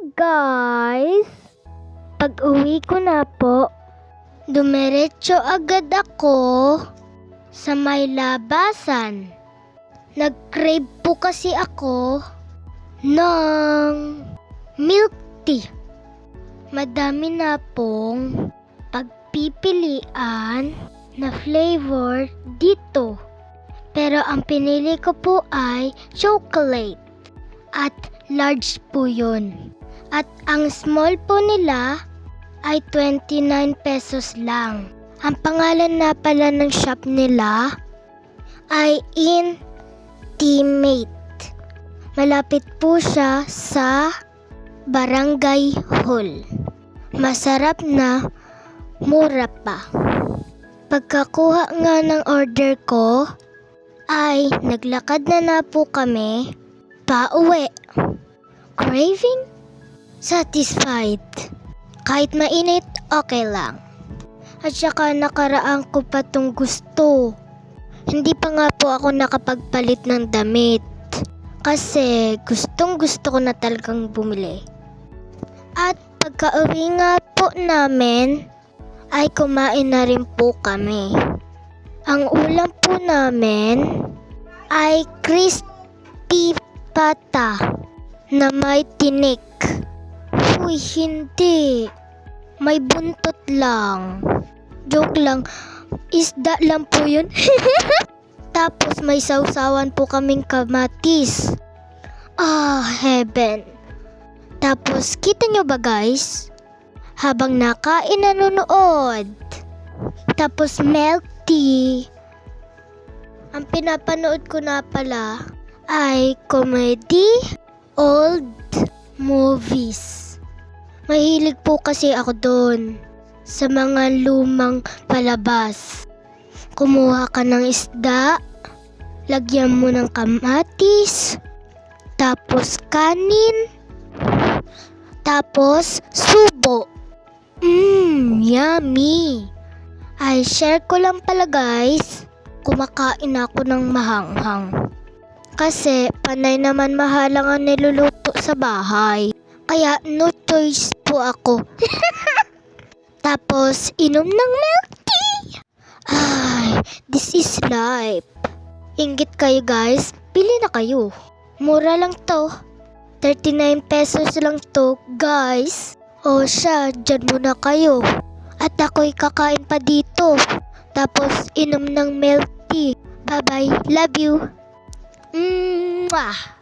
guys! Pag-uwi ko na po, dumiretso agad ako sa may labasan. Nag-crave po kasi ako ng milk tea. Madami na pong pagpipilian na flavor dito. Pero ang pinili ko po ay chocolate. At large po yun. At ang small po nila ay 29 pesos lang. Ang pangalan na pala ng shop nila ay Intimate. Malapit po siya sa Barangay Hall. Masarap na, mura pa. Pagkakuha nga ng order ko, ay naglakad na po kami pauwi. Craving? Satisfied. Kahit mainit, okay lang. At saka nakaraan ko pa tong gusto. Hindi pa nga po ako nakapagpalit ng damit. Kasi gustong gusto ko na talagang bumili. At pagka-uwi nga po namin, ay kumain na rin po kami. Ang ulam po namin ay crispy pata na may tinik. Uy, hindi. May buntot lang. Joke lang. Isda lang po yun. Tapos may sausawan po kaming kamatis. Heaven. Tapos kita nyo ba guys? Habang nakain nanonood. Tapos milk tea. Ang pinapanood ko na pala ay comedy old movies. Mahilig po kasi ako doon sa mga lumang palabas. Kumuha ka ng isda, lagyan mo ng kamatis, tapos kanin, tapos subo. Yummy! Ay, share ko lang pala guys, kumakain ako ng mahanghang. Kasi panay naman mahalang ang niluluto sa bahay. Kaya no choice po ako. Tapos inom ng milk tea. Ay, this is life. Inggit kayo guys, pili na kayo. Mura lang to. 39 pesos lang to guys. O siya, dyan muna kayo. At ako'y kakain pa dito. Tapos inom ng milk tea. Bye bye, love you. Mwah!